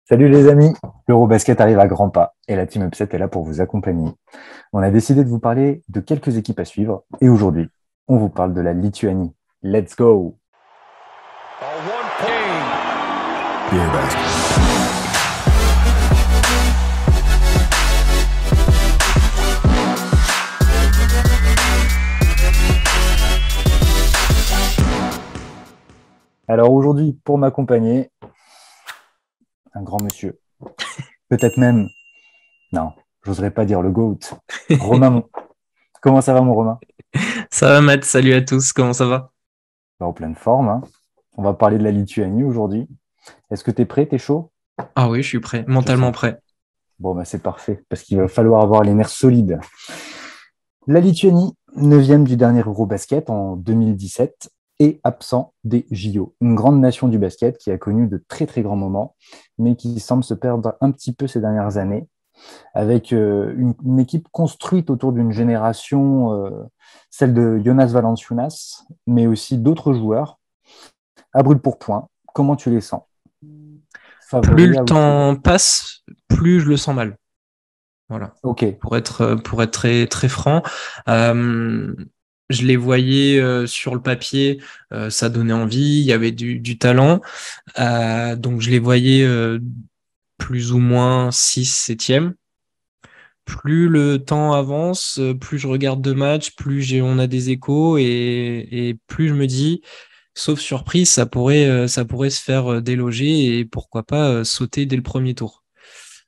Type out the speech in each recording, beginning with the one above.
Salut les amis, l'Eurobasket arrive à grands pas et la Team Upset est là pour vous accompagner. On a décidé de vous parler de quelques équipes à suivre et aujourd'hui, on vous parle de la Lituanie. Let's go! Alors aujourd'hui, pour m'accompagner, un grand monsieur, peut-être même, non, j'oserais pas dire le GOAT, Romain. Comment ça va mon Romain? Ça va Matt, salut à tous, comment ça va? En pleine forme, hein. On va parler de la Lituanie aujourd'hui. Est-ce que tu es prêt? T'es chaud? Ah oui, je suis prêt, Je mentalement sens. prêt. Bon, bah, c'est parfait, parce qu'il va falloir avoir les nerfs solides. La Lituanie, 9e du dernier Eurobasket en 2017, est absent des JO. Une grande nation du basket qui a connu de très très grands moments, mais qui semble se perdre un petit peu ces dernières années, avec une équipe construite autour d'une génération, celle de Jonas Valanciunas, mais aussi d'autres joueurs, à brûle pour point. Comment tu les sens? Plus le Favoris, outsiders? temps passe, plus je le sens mal. Voilà. Ok. Pour être très, très franc, euh, je les voyais sur le papier, ça donnait envie, il y avait du talent. Donc je les voyais plus ou moins 6 septième. Plus le temps avance, plus je regarde de matchs, on a des échos et plus je me dis, sauf surprise, ça pourrait se faire déloger et pourquoi pas sauter dès le premier tour.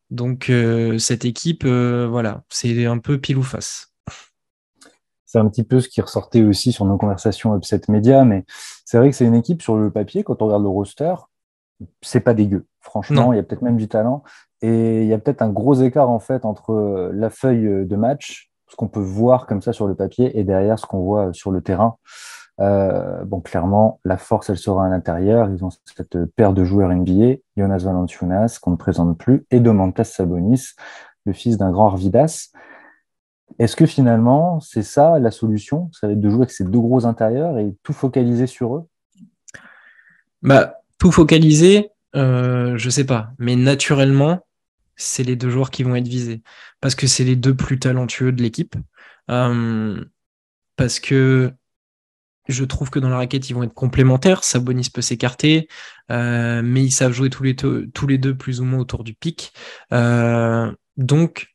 Donc cette équipe, voilà, c'est un peu pile ou face. C'est un petit peu ce qui ressortait aussi sur nos conversations Upset Media, mais c'est vrai que c'est une équipe sur le papier, quand on regarde le roster, c'est pas dégueu. Franchement, Non, il y a peut-être même du talent. Et il y a peut-être un gros écart en fait entre la feuille de match, ce qu'on peut voir comme ça sur le papier, et derrière ce qu'on voit sur le terrain. Bon, clairement, la force, elle sera à l'intérieur. Ils ont cette paire de joueurs NBA, Jonas Valanciunas, qu'on ne présente plus, et Domantas Sabonis, le fils d'un grand Arvidas. Est-ce que finalement, c'est ça la solution? Ça va être de jouer avec ces deux gros intérieurs et tout focaliser sur eux? bah tout focaliser, je sais pas, mais naturellement, c'est les deux joueurs qui vont être visés parce que c'est les deux plus talentueux de l'équipe. Euh, Parce que je trouve que dans la raquette, ils vont être complémentaires. Sabonis peut s'écarter, mais ils savent jouer tous les deux plus ou moins autour du pic. Donc,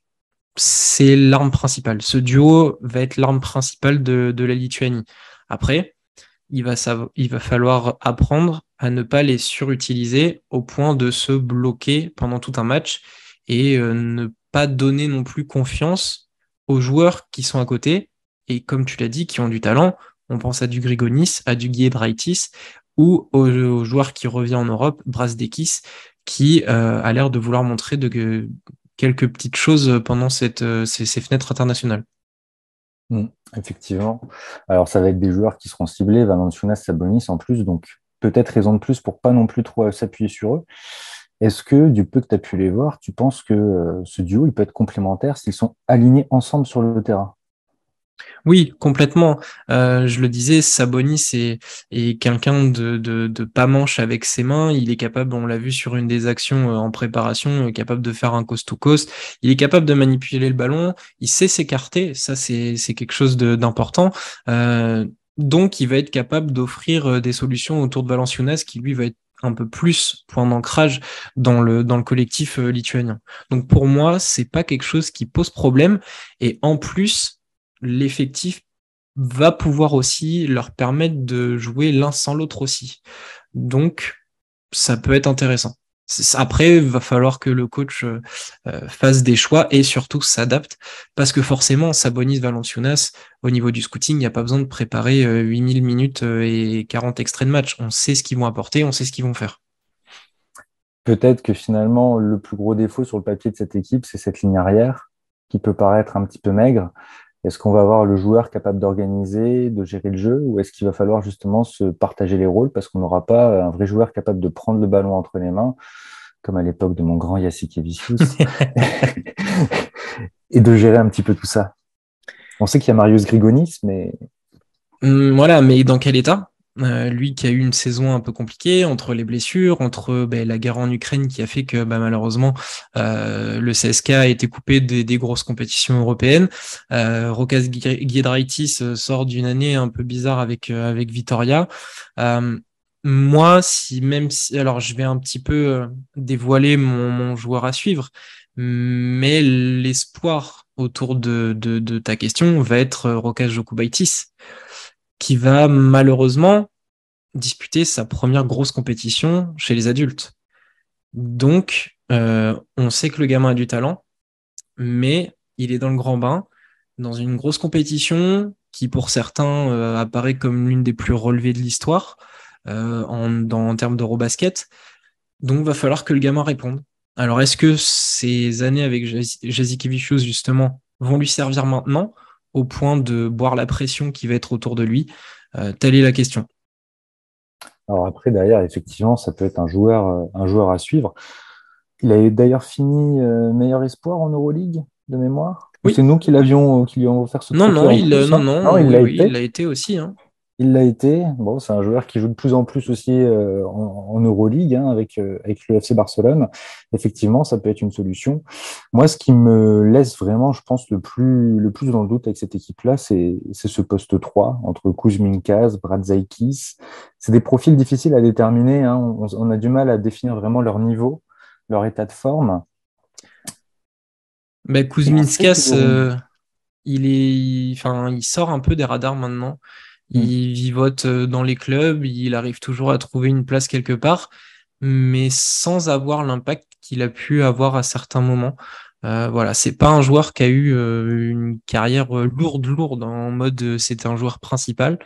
c'est l'arme principale. Ce duo va être l'arme principale de la Lituanie. Après, il va falloir apprendre à ne pas les surutiliser au point de se bloquer pendant tout un match et ne pas donner non plus confiance aux joueurs qui sont à côté et comme tu l'as dit, qui ont du talent. On pense à du Grigonis, à du Giedraitis ou au joueur qui revient en Europe, Brasdeikis, qui a l'air de vouloir montrer quelques petites choses pendant ces fenêtres internationales. Mm, effectivement. Alors, ça va être des joueurs qui seront ciblés, Valanciunas, Sabonis en plus, donc peut-être raison de plus pour pas non plus trop s'appuyer sur eux. Est-ce que, du peu que tu as pu les voir, tu penses que ce duo, il peut être complémentaire s'ils sont alignés ensemble sur le terrain? Oui, complètement. Je le disais, Sabonis est quelqu'un de pas manche avec ses mains. Il est capable, on l'a vu sur une des actions en préparation, capable de faire un coast-to-coast. Il est capable de manipuler le ballon. Il sait s'écarter. Ça, c'est quelque chose d'important. Donc, il va être capable d'offrir des solutions autour de Valanciunas qui, lui, va être un peu plus point d'ancrage dans le collectif lituanien. Donc, pour moi, c'est pas quelque chose qui pose problème. Et en plus, l'effectif va pouvoir aussi leur permettre de jouer l'un sans l'autre aussi. Donc, ça peut être intéressant. Après, il va falloir que le coach fasse des choix et surtout s'adapte parce que forcément, Sabonis Valanciunas, au niveau du scouting, il n'y a pas besoin de préparer 8000 minutes et 40 extraits de match. On sait ce qu'ils vont apporter, on sait ce qu'ils vont faire. Peut-être que finalement, le plus gros défaut sur le papier de cette équipe, c'est cette ligne arrière qui peut paraître un petit peu maigre. Est-ce qu'on va avoir le joueur capable d'organiser, de gérer le jeu, ou est-ce qu'il va falloir justement se partager les rôles parce qu'on n'aura pas un vrai joueur capable de prendre le ballon entre les mains, comme à l'époque de mon grand Jassikevicius, et de gérer un petit peu tout ça? On sait qu'il y a Marius Grigonis, mais Voilà, mais dans quel état? Lui qui a eu une saison un peu compliquée entre les blessures, entre la guerre en Ukraine qui a fait que malheureusement le CSK a été coupé des grosses compétitions européennes. Rokas Giedraitis sort d'une année un peu bizarre avec Vitoria. Moi, alors je vais un petit peu dévoiler mon joueur à suivre, mais l'espoir autour de ta question va être Rokas Jokubaitis, qui va malheureusement disputer sa première grosse compétition chez les adultes. Donc, on sait que le gamin a du talent, mais il est dans le grand bain, dans une grosse compétition qui, pour certains, apparaît comme l'une des plus relevées de l'histoire en termes d'Eurobasket. Donc, va falloir que le gamin réponde. Alors, est-ce que ces années avec Jasikevicius, justement, vont lui servir maintenant au point de boire la pression qui va être autour de lui? Telle est la question. Alors après, derrière, effectivement, ça peut être un joueur à suivre. Il a d'ailleurs fini meilleur espoir en Euroleague, de mémoire. Ou c'est Oui. nous qui lui avons offert ce Non, trophée non, en plus, non, hein. Non, non, il oui, l'a oui, il été. l'a été aussi, hein. Il l'a été. Bon, c'est un joueur qui joue de plus en plus aussi en Euroleague, hein, avec le FC Barcelone. Effectivement, ça peut être une solution. Moi, ce qui me laisse vraiment, je pense, le plus dans le doute avec cette équipe-là, c'est ce poste 3 entre Kuzminkas, Brazdeikis. C'est des profils difficiles à déterminer, hein. On a du mal à définir vraiment leur niveau, leur état de forme. Et on sait qu'ils Kuzminskas, auront. il sort un peu des radars maintenant. Hmm. Il vivote dans les clubs, il arrive toujours à trouver une place quelque part, mais sans avoir l'impact qu'il a pu avoir à certains moments. Voilà, c'est pas un joueur qui a eu une carrière lourde en mode c'était un joueur principal.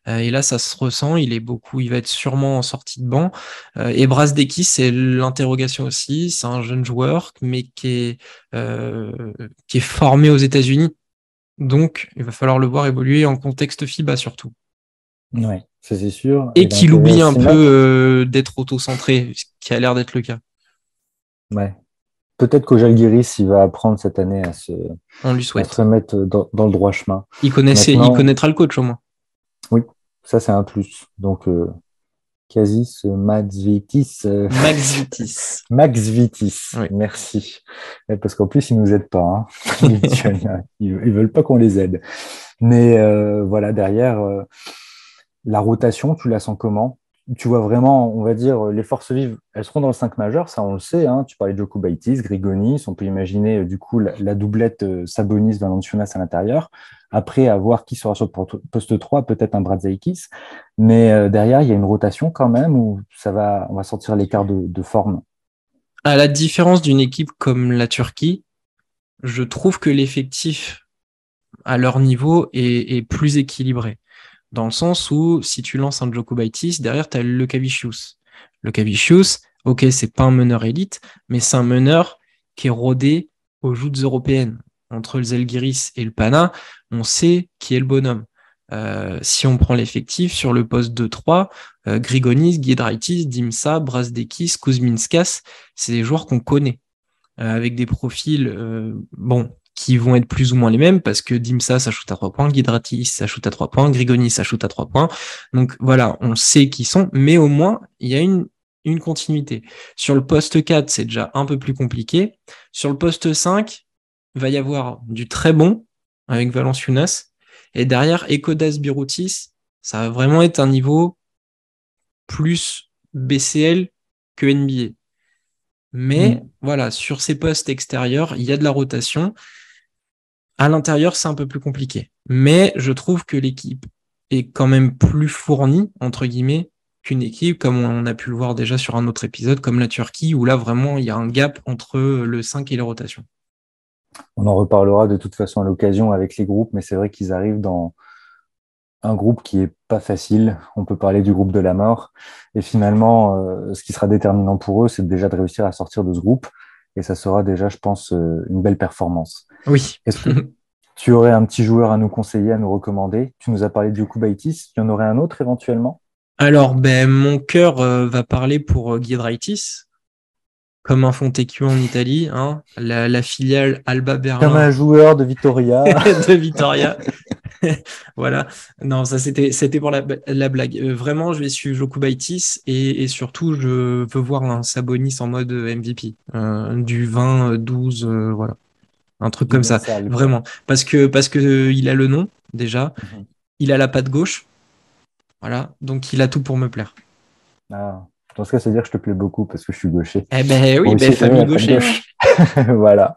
Et là, ça se ressent. Il va être sûrement en sortie de banc. Et Brazdeikis, c'est l'interrogation aussi. C'est un jeune joueur, mais qui est formé aux États-Unis. Donc, il va falloir le voir évoluer en contexte FIBA surtout. Ouais, ça c'est sûr. Et Il a qu'il intégré oublie un aussi peu Mac. d'être auto-centré, ce qui a l'air d'être le cas. Ouais. Peut-être qu'au Žalgiris, il va apprendre cette année On lui à se souhaite. remettre dans le droit chemin. Il Maintenant, connaîtra le coach au moins. oui, ça c'est un plus. Donc, Casis Matsvitis, Max Vitis. Max Vitis, Oui. merci. Parce qu'en plus, ils nous aident pas, hein, les Lituaniens. Ils veulent pas qu'on les aide. Mais voilà, derrière, la rotation, tu la sens comment? Tu vois vraiment, on va dire, les forces vives, elles seront dans le 5 majeur, ça on le sait, hein. Tu parlais de Jokubaitis, Grigonis, on peut imaginer du coup la doublette Sabonis-Valanciunas à l'intérieur. Après, à voir qui sera sur le poste 3, peut-être un Brazdeikis. Mais derrière, il y a une rotation quand même où on va sortir l'écart de forme. À la différence d'une équipe comme la Turquie, je trouve que l'effectif à leur niveau est plus équilibré. Dans le sens où, si tu lances un Djokubaitis, derrière, tu as le Cavicius. Le Cavicius, ok, c'est pas un meneur élite, mais c'est un meneur qui est rodé aux joutes européennes. Entre le Zalgiris et le Pana, on sait qui est le bonhomme. Si on prend l'effectif sur le poste 2-3, Grigonis, Giedraitis, Dimsa, Brazdeikis, Kuzminskas, c'est des joueurs qu'on connaît avec des profils qui vont être plus ou moins les mêmes parce que Dimsa ça shoot à 3 points, Giedraitis ça shoot à 3 points, Grigonis ça shoot à 3 points. Donc voilà, on sait qui sont, mais au moins il y a une continuité. Sur le poste 4, c'est déjà un peu plus compliqué. Sur le poste 5, il va y avoir du très bon avec Valanciunas et derrière Ekodas Biroutis, ça va vraiment être un niveau plus BCL que NBA. Mais Mm. voilà, sur ces postes extérieurs, il y a de la rotation. À l'intérieur, c'est un peu plus compliqué. Mais je trouve que l'équipe est quand même plus fournie, entre guillemets, qu'une équipe, comme on a pu le voir déjà sur un autre épisode, comme la Turquie, où là, vraiment, il y a un gap entre le 5 et les rotations. On en reparlera de toute façon à l'occasion avec les groupes, mais c'est vrai qu'ils arrivent dans un groupe qui est pas facile. On peut parler du groupe de la mort. Et finalement, ce qui sera déterminant pour eux, c'est déjà de réussir à sortir de ce groupe. Et ça sera déjà, je pense, une belle performance. Oui. Est-ce que tu aurais un petit joueur à nous conseiller, à nous recommander? Tu nous as parlé du Kubaitis. Il y en aurait un autre éventuellement? Alors, mon cœur va parler pour Giedraitis, comme un Fontecchio en Italie, hein, la filiale Alba Comme un Berlin joueur de Vitoria. de Vitoria. Voilà. Non, ça c'était pour la blague. Vraiment, je vais suivre Jokubaitis et surtout, je veux voir un Sabonis en mode MVP. Du 20, 12, voilà. Un truc comme Bien ça. sale, quoi. Vraiment. Parce que il a le nom, déjà. Mhm. Il a la patte gauche. Voilà. Donc, il a tout pour me plaire. Ah. Dans ce cas, c'est-à-dire que je te plais beaucoup parce que je suis gaucher. Eh ben Moi oui, ben aussi, j'ai famille la patte gaucher, hein. gauche. Voilà.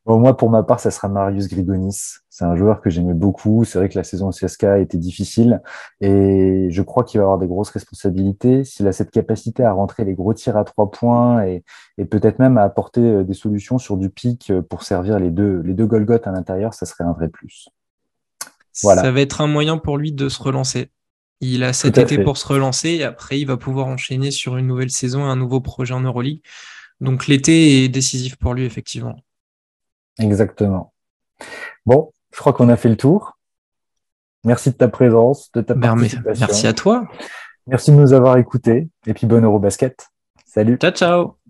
Bon, moi, pour ma part, ça sera Marius Grigonis. C'est un joueur que j'aimais beaucoup. C'est vrai que la saison au CSKA était difficile et je crois qu'il va avoir des grosses responsabilités. S'il a cette capacité à rentrer les gros tirs à 3 points et peut-être même à apporter des solutions sur du pic pour servir les deux Golgoth à l'intérieur, ça serait un vrai plus. Ça Voilà, va être un moyen pour lui de se relancer. Il a tout cet à été fait. pour se relancer et après, il va pouvoir enchaîner sur une nouvelle saison et un nouveau projet en Euroleague. Donc, l'été est décisif pour lui, effectivement. Exactement. Bon, je crois qu'on a fait le tour. Merci de ta présence, de ta Ben, mais merci participation. à toi. Merci de nous avoir écoutés et puis bon Eurobasket. Salut. Ciao, ciao.